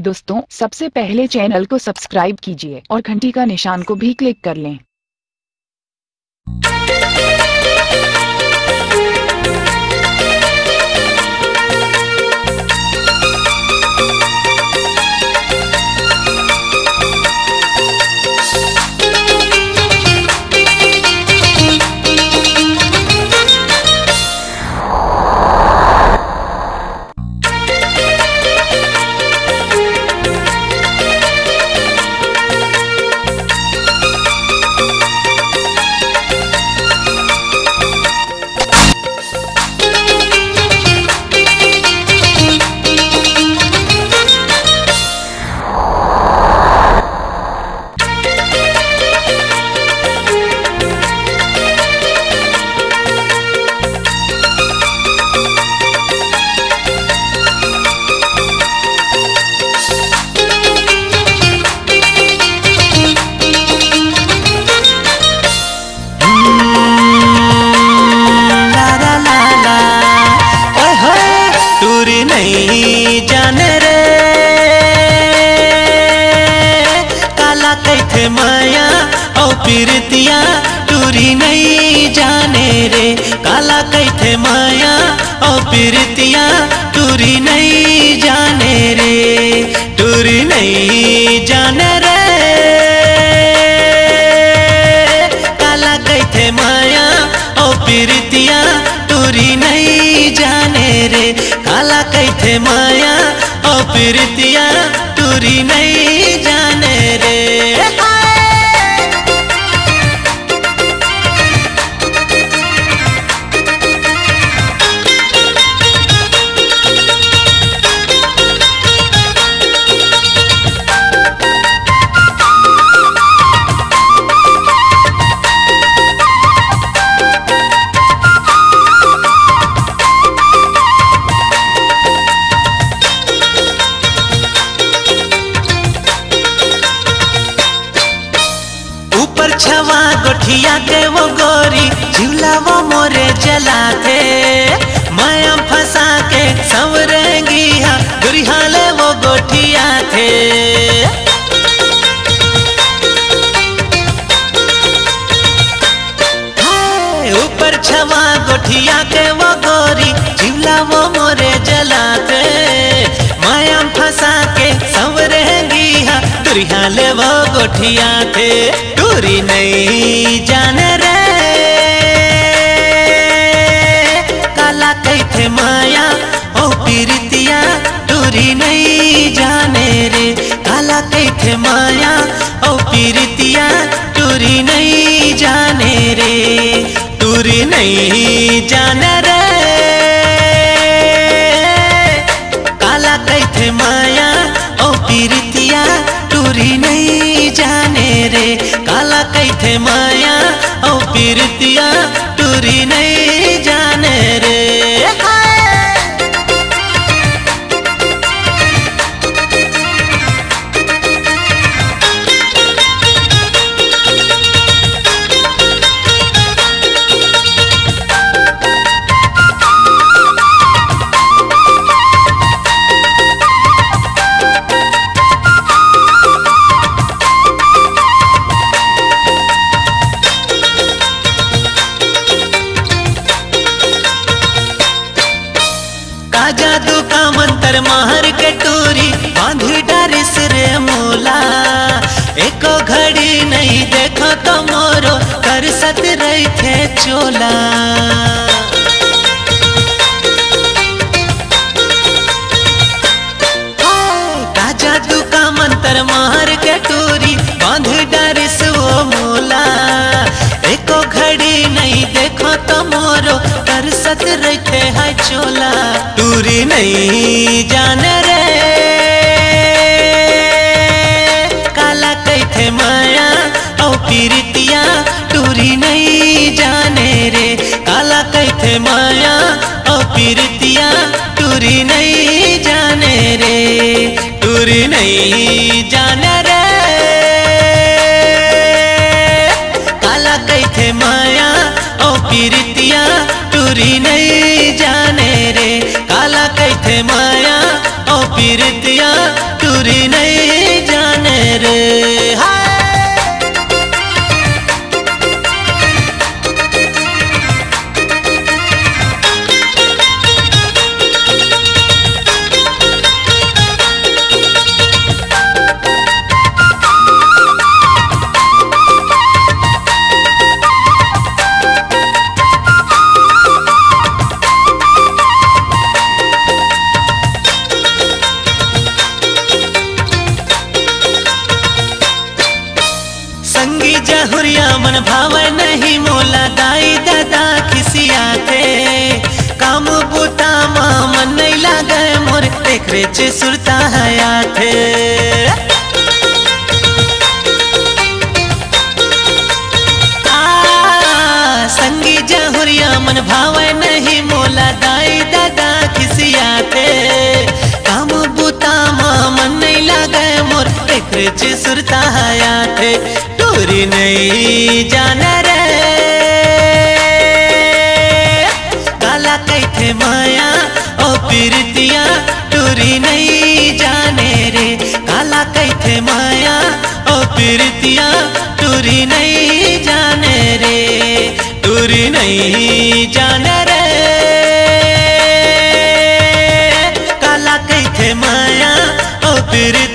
दोस्तों, सबसे पहले चैनल को सब्सक्राइब कीजिए और घंटी का निशान को भी क्लिक कर लें। जाने रे काला कैथे माया और पीरतिया टूरी नहीं जाने रे काला कैथे माया और पीरतिया टूरी नहीं जाने रे टूरी नहीं जाने रे काला कैथे माया और पीरतिया टूरी नहीं जाने रे काला कैथे माया और पीरतिया टूरी नहीं जाने रे। छवा गोठिया के वो गोरी झूला वो मोरे जलाते माया फंसा के संवरेंगी हा गुरिहाले वो गोठिया थे ऊपर छवा गोठिया के वो गोरी झूला वो मोरे जलाते माया फंसा के संवरेंगी हा गुरिहाले वो गोठिया थे टूरी नहीं जाने रे काला कैथे माया ओ पीरतिया टूरी नहीं जाने रे काला कैथे माया ओ पीरतिया टूरी नहीं जाने रे टूरी नहीं जाने रे काला कैथे माया ओ पीरतिया टूरी नहीं जाने रे काला कैथे माया और पीरतिया टूरी नहीं जाने रे। जादू का मंत्र माहर के टूरी बांधी डारिस रे मोला एको घड़ी नहीं देखो तो मोरो कर सत रही थे चोला का जादू का मंत्र माहर के टूरी बांधी डारिस वो मोला एको घड़ी नहीं देखो तो मोरो कर सत रही थे हाय चोला टूरी नहीं जाने रे काला कैथे माया और पीरतिया टूरी नहीं जाने रे काला कैथे माया और पीरतिया टूरी नहीं जाने रे टूरी नहीं जाने रे काला कैथे माया और पीरतिया टूरी नहीं जाने रे काला कैथे माया और पीरतिया टूरी जहुरिया मन भावे नहीं मोला दाई दादा खिसिया थे काम बूता मन नहीं लागे मोर देखरे चे सुरता हया थे संगी जहुरिया मन भावे नहीं मोला दाई दादा खिसिया थे काम बूता मन नहीं लागे मोर देखरे चे सुरता हया थे टूरी नहीं जाने रे काला कैथे माया ओ पीरतिया टूरी नहीं जाने रे काला कैथे माया ओ पीरतिया टूरी नहीं जाने रे टूरी नहीं जाने रे काला कैथे माया ओ पीरतिया